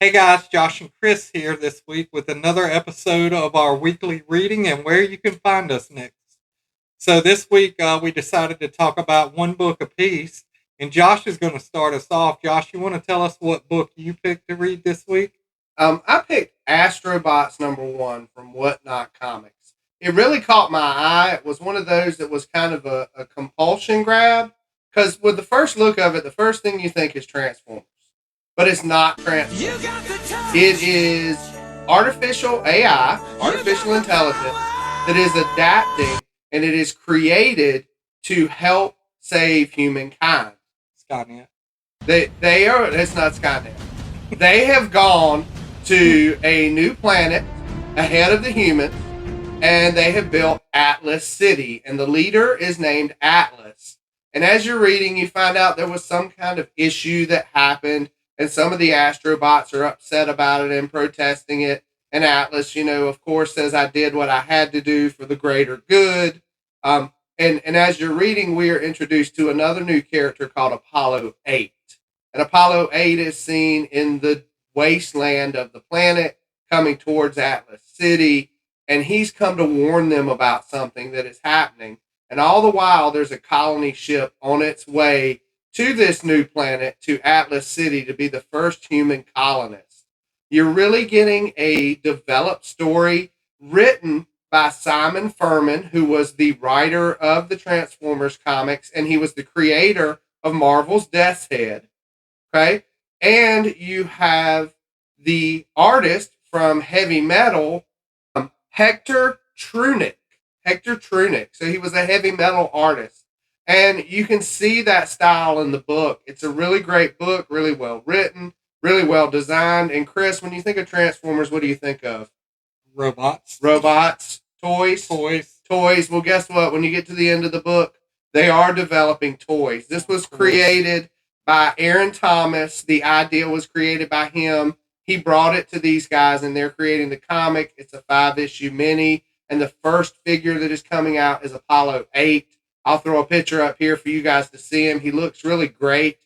Hey guys, Josh and Chris here this week with another episode of our weekly reading and where you can find us next. So this week we decided to talk about one book apiece, and Josh is going to start us off. Josh, you want to tell us what book you picked to read this week? I picked Astrobots #1 from Whatnot Comics. It really caught my eye. It was one of those that was kind of a compulsion grab because with the first look of it, the first thing you think is Transformers, but it's not Transformers. It is artificial AI, artificial intelligence that is adapting and it is created to help save humankind. Skynet. They are. It's not Skynet. They have gone to a new planet ahead of the humans, and they have built Atlas City, and the leader is named Atlas. And as you're reading, you find out there was some kind of issue that happened, and some of the Astrobots are upset about it and protesting it. And Atlas, of course, says, "I did what I had to do for the greater good." And as you're reading, we are introduced to another new character called Apollo 8. And Apollo 8 is seen in the wasteland of the planet coming towards Atlas City. And he's come to warn them about something that is happening. And all the while, there's a colony ship on its way to this new planet, to Atlas City, to be the first human colonist. You're really getting a developed story written by Simon Furman, who was the writer of the Transformers comics, and he was the creator of Marvel's Death's Head. Okay. And you have the artist from Heavy Metal, Hector Trunick. Hector Trunick. So he was a heavy metal artist. And you can see that style in the book. It's a really great book, really well written, really well designed. And Chris, when you think of Transformers, what do you think of? Robots. Robots, toys. Toys. Toys. Well, guess what? When you get to the end of the book, they are developing toys. This was created by Aaron Thomas. The idea was created by him. He brought it to these guys, and they're creating the comic. It's a 5-issue mini, and the first figure that is coming out is Apollo 8. I'll throw a picture up here for you guys to see him. He looks really great.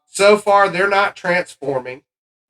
So far, they're not transforming.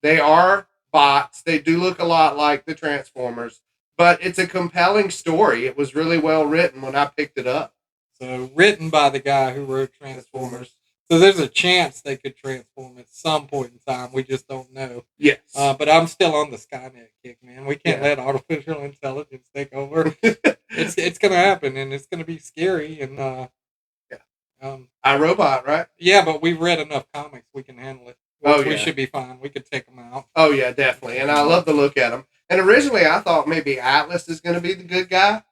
They are bots. They do look a lot like the Transformers, but it's a compelling story. It was really well written when I picked it up. So written by the guy who wrote Transformers. So there's a chance they could transform at some point in time. We just don't know. Yes. But I'm still on the Skynet kick, man. We can't Yeah. let artificial intelligence take over. It's going to happen, and it's going to be scary. And Yeah. iRobot, right? yeah, but we've read enough comics. We can handle it. Oh, We yeah. should be fine. We could take them out. Oh, yeah, definitely. And I love the look at him. And originally, I thought maybe Atlas is going to be the good guy,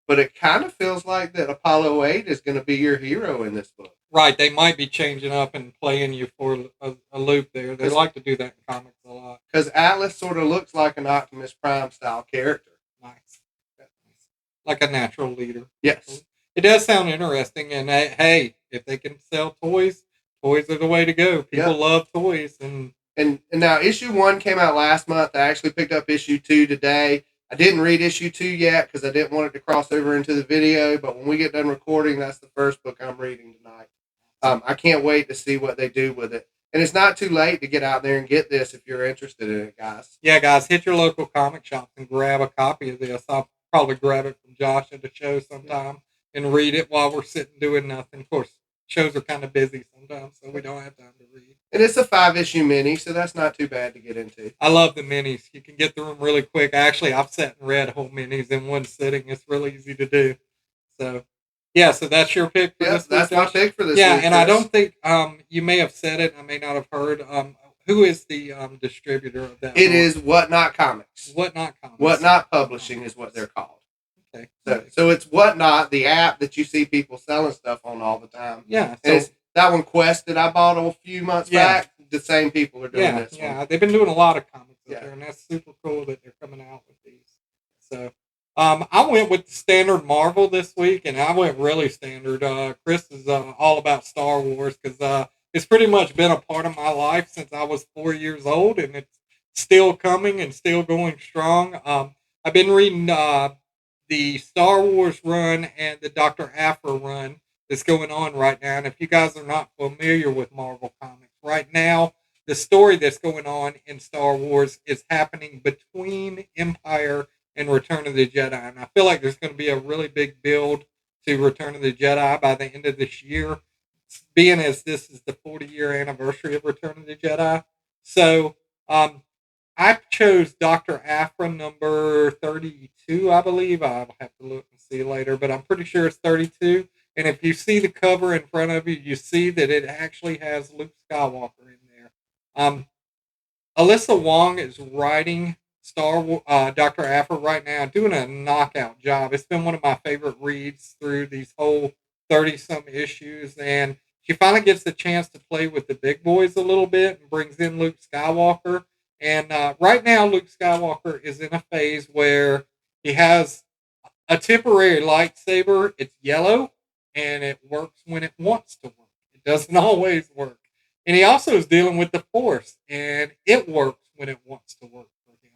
but it kind of feels like that Apollo 8 is going to be your hero in this book. Right, they might be changing up and playing you for a loop there. They like to do that in comics a lot. Because Atlas sort of looks like an Optimus Prime style character. Nice. Like a natural leader. Yes. It does sound interesting. And hey, if they can sell toys, toys are the way to go. People love toys. And now issue 1 came out last month. I actually picked up issue 2 today. I didn't read issue 2 yet because I didn't want it to cross over into the video. But when we get done recording, that's the first book I'm reading tonight. I can't wait to see what they do with it. And it's not too late to get out there and get this if you're interested in it, guys. Yeah, guys, hit your local comic shops and grab a copy of this. I'll probably grab it from Josh at the show sometime and read it while we're sitting doing nothing. Of course, shows are kind of busy sometimes, so we don't have time to read. And it's a 5-issue mini, so that's not too bad to get into. I love the minis. You can get through them really quick. Actually, I've sat and read whole minis in one sitting. It's really easy to do. So, yeah, so that's your pick for this week, that's my Josh? pick for this Yeah, week. and I don't think you may have said it. I may not have heard. Who is the distributor of that? It is Whatnot Comics. Whatnot Comics. Whatnot Publishing is what they're called. Okay. So it's Whatnot, the app that you see people selling stuff on all the time. Yeah. And it's that one, Quest, that I bought a few months back. The same people are doing this one. Yeah, they've been doing a lot of comics Yeah. there, and that's super cool that they're coming out with these. So, I went with the standard Marvel this week, and I went really standard. Chris is all about Star Wars because it's pretty much been a part of my life since I was 4 years old, and it's still coming and still going strong. I've been reading the Star Wars run and the Dr. Aphra run that's going on right now. And if you guys are not familiar with Marvel Comics, right now the story that's going on in Star Wars is happening between Empire and Return of the Jedi. And I feel like there's going to be a really big build to Return of the Jedi by the end of this year, being as this is the 40-year anniversary of Return of the Jedi. So um, I chose Dr. Aphra number 32, I believe. I'll have to look and see later, but I'm pretty sure it's 32. And if you see the cover in front of you, you see that it actually has Luke Skywalker in there. Um, Alyssa Wong is writing Dr. Aphra right now, doing a knockout job. It's been one of my favorite reads through these whole 30 some issues. And she finally gets the chance to play with the big boys a little bit and brings in Luke Skywalker. And right now, Luke Skywalker is in a phase where he has a temporary lightsaber. It's yellow and it works when it wants to work. It doesn't always work. And he also is dealing with the Force, and it works when it wants to work for him.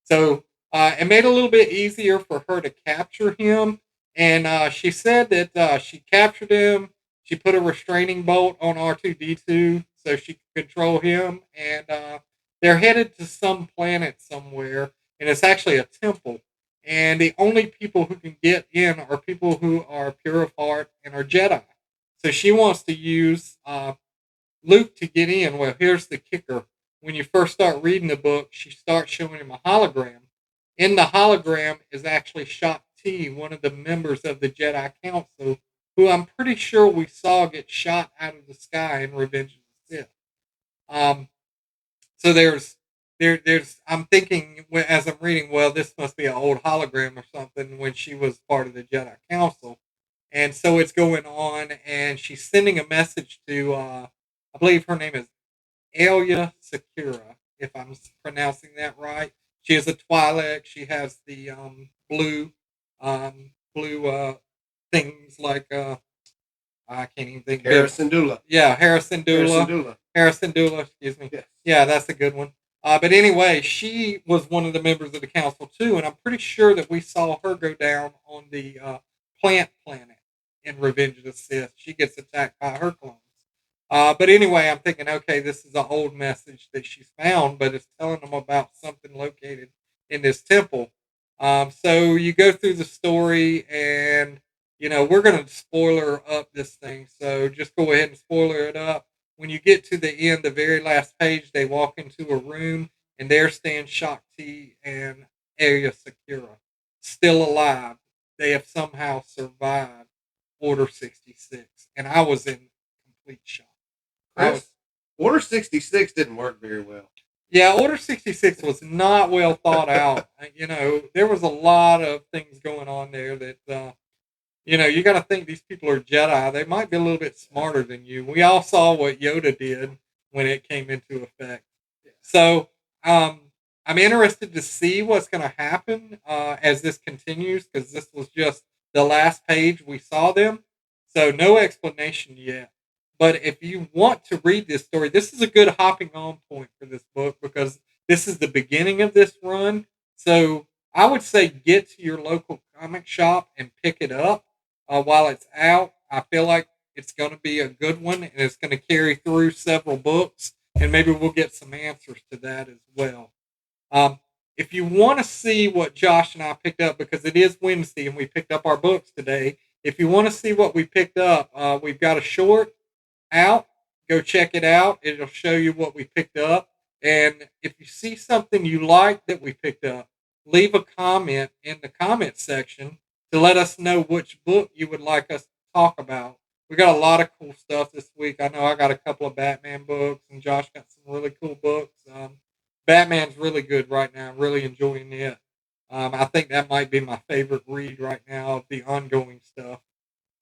So it made it a little bit easier for her to capture him. And she said that she captured him. She put a restraining bolt on R2D2 so she could control him. And they're headed to some planet somewhere, and it's actually a temple. And the only people who can get in are people who are pure of heart and are Jedi. So she wants to use Luke to get in. Well, here's the kicker. When you first start reading the book, she starts showing him a hologram. In the hologram is actually Shaak Ti, one of the members of the Jedi Council, who I'm pretty sure we saw get shot out of the sky in Revenge of the Sith. Um, so there's I'm thinking as I'm reading, well, this must be an old hologram or something when she was part of the Jedi Council, and so it's going on, and she's sending a message to I believe her name is Alia Secura, if I'm pronouncing that right. She is a Twi'lek. She has the blue things like I can't even think. Harrison Dula. Yeah, Harrison Dula. Harrison Dula. Harrison Dula, excuse me. Yes. Yeah, that's a good one. But anyway, she was one of the members of the council too, and I'm pretty sure that we saw her go down on the plant planet in Revenge of the Sith. She gets attacked by her clones. But anyway, I'm thinking, okay, this is an old message that she's found, but it's telling them about something located in this temple. So you go through the story, and we're going to spoiler up this thing. So just go ahead and spoiler it up. When you get to the end, the very last page, they walk into a room, and there stand Shaak Ti and Alia Secura, still alive. They have somehow survived Order 66, and I was in complete shock. Chris, Order 66 didn't work very well. Yeah, Order 66 was not well thought out. There was a lot of things going on there that you got to think these people are Jedi. They might be a little bit smarter than you. We all saw what Yoda did when it came into effect. So I'm interested to see what's going to happen as this continues, because this was just the last page we saw them. So no explanation yet. But if you want to read this story, this is a good hopping on point for this book, because this is the beginning of this run. So I would say get to your local comic shop and pick it up while it's out. I feel like it's going to be a good one, and it's going to carry through several books, and maybe we'll get some answers to that as well. If you want to see what Josh and I picked up, because it is Wednesday and we picked up our books today, if you want to see what we picked up, we've got a short out. Go check it out. It'll show you what we picked up. And if you see something you like that we picked up, leave a comment in the comment section to let us know which book you would like us to talk about. We got a lot of cool stuff this week. I know I got a couple of Batman books, and Josh got some really cool books. Batman's really good right now. I'm really enjoying it. I think that might be my favorite read right now of the ongoing stuff.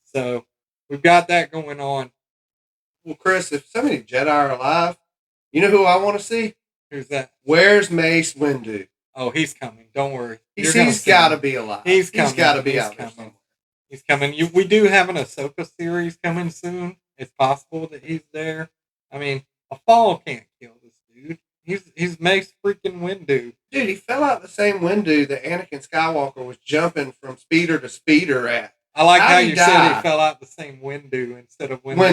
So we've got that going on. Well, Chris, if so many Jedi are alive, you know who I want to see? Who's that? Where's Mace Windu? Oh, he's coming. Don't worry. He's got to be alive. He's coming. He's got to be out there somewhere. He's coming. We do have an Ahsoka series coming soon. It's possible that he's there. I mean, a fall can't kill this dude. He's Mace freaking Windu. Dude, he fell out the same Windu that Anakin Skywalker was jumping from speeder to speeder at I like how How'd he you said die? he fell out the same window instead of window.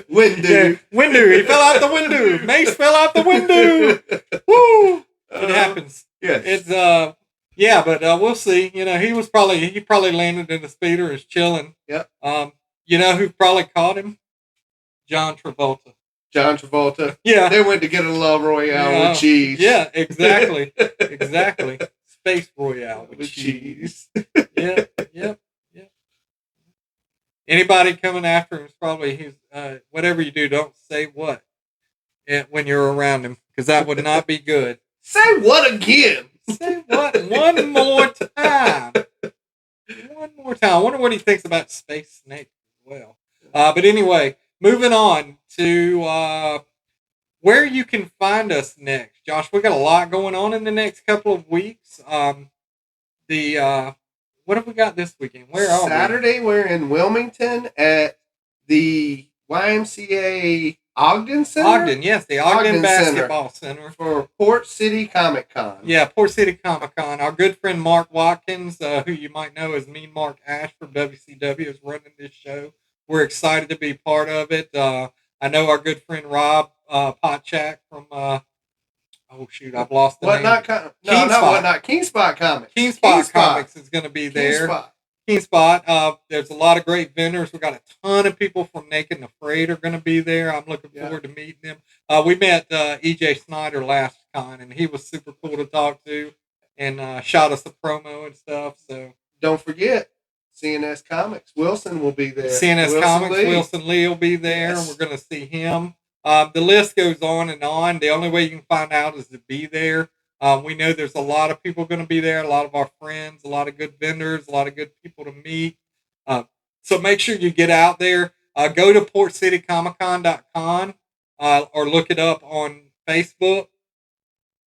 Window. Yeah, window. He fell out the window. Mace fell out the window. Woo! It happens. Yes. It's yeah, but we'll see. You know, he probably landed in the speeder and is chilling. Yep. You know who probably caught him? John Travolta. John Travolta. Yeah. They went to get a love royale with cheese. Yeah, exactly. Exactly. Space royale with cheese. Yeah, yep. Anybody coming after him is probably he's whatever you do, don't say what when you're around him, because that would not be good. Say what again? Say what one more time. One more time. I wonder what he thinks about Space Snake as well. But anyway, moving on to where you can find us next. Josh, we got a lot going on in the next couple of weeks. What have we got this weekend? Where are Saturday, we're in Wilmington at the YMCA Ogden Center. Ogden, yes, the Ogden Basketball Center for Port City Comic Con. Yeah, Port City Comic Con. Our good friend Mark Watkins, who you might know as Mean Mark Ash from WCW, is running this show. We're excited to be part of it. I know our good friend Rob Potchak from I've lost the name. Kingspot Comics. Kingspot Comics is going to be there. Kingspot. There's a lot of great vendors. We got a ton of people from Naked and Afraid are going to be there. I'm looking forward to meeting them. We met EJ Snyder last con, and he was super cool to talk to, and shot us a promo and stuff. So don't forget, CNS Comics. Wilson will be there. Wilson Lee will be there. Yes. We're going to see him. The list goes on and on. The only way you can find out is to be there. We know there's a lot of people going to be there, a lot of our friends, a lot of good vendors, a lot of good people to meet. So make sure you get out there. Go to portcitycomiccon.com or look it up on Facebook.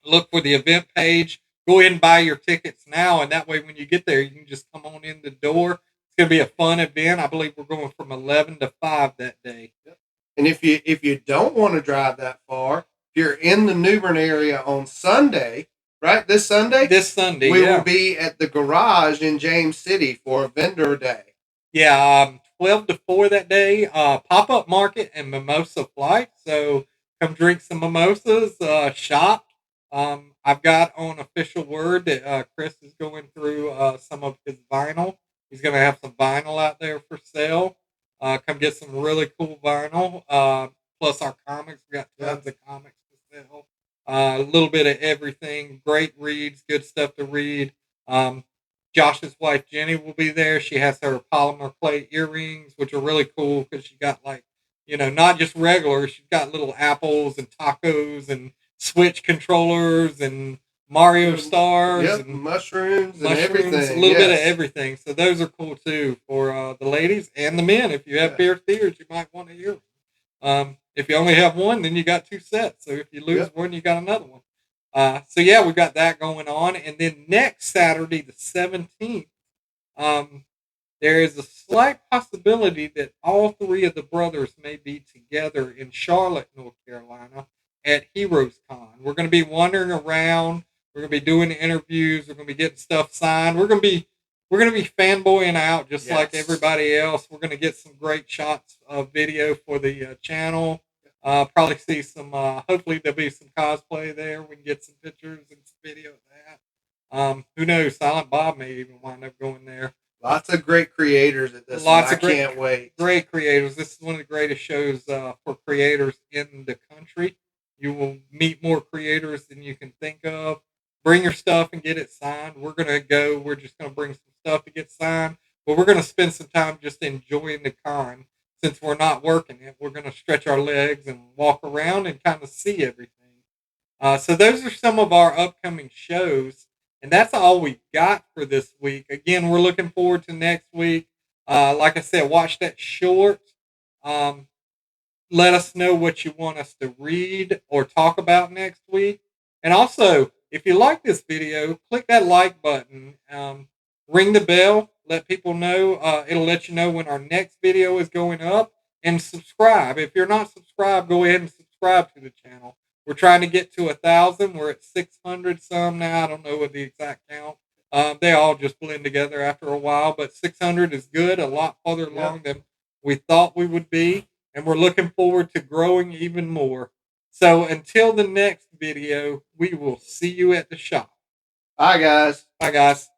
Look for the event page. Go ahead and buy your tickets now, and that way when you get there, you can just come on in the door. It's going to be a fun event. I believe we're going from 11 to 5 that day. Yep. And if you don't want to drive that far, if you're in the New Bern area on Sunday, right? This Sunday? We will be at the garage in James City for a vendor day. Yeah, 12 to 4 that day. Pop-up market and mimosa flight. So come drink some mimosas, shop. I've got on official word that Chris is going through some of his vinyl. He's going to have some vinyl out there for sale. Come get some really cool vinyl. Plus our comics. We got tons of comics to sell. A little bit of everything. Great reads. Good stuff to read. Josh's wife Jenny will be there. She has her polymer clay earrings, which are really cool because she got not just regular. She's got little apples and tacos and Switch controllers and Mario stars and mushrooms and everything. A little bit of everything. So those are cool too for the ladies and the men. If you have pair of ears, you might want to hear them. If you only have one, then you got 2 sets. So if you lose one, you got another one. So yeah, we've got that going on. And then next Saturday, the 17th, there is a slight possibility that all 3 of the brothers may be together in Charlotte, North Carolina at HeroesCon. We're going to be wandering around. We're going to be doing interviews. We're going to be getting stuff signed. We're going to be fanboying out just like everybody else. We're going to get some great shots of video for the channel. Probably see some, hopefully there'll be some cosplay there. We can get some pictures and some video of that. Who knows? Silent Bob may even wind up going there. Lots of great creators at this one. I can't wait. Great creators. This is one of the greatest shows for creators in the country. You will meet more creators than you can think of. Bring your stuff and get it signed. We're going to go. We're just going to bring some stuff to get signed. But we're going to spend some time just enjoying the con. Since we're not working it, we're going to stretch our legs and walk around and kind of see everything. So those are some of our upcoming shows. And that's all we've got for this week. Again, we're looking forward to next week. Like I said, watch that short. Let us know what you want us to read or talk about next week. And also, if you like this video, click that like button. Ring the bell. Let people know. It'll let you know when our next video is going up. And subscribe. If you're not subscribed, go ahead and subscribe to the channel. We're trying to get to 1,000. We're at 600 some now. I don't know what the exact count. They all just blend together after a while, but 600 is good, a lot farther along than we thought we would be, and we're looking forward to growing even more. So until the next video, we will see you at the shop. Bye, guys. Bye, guys.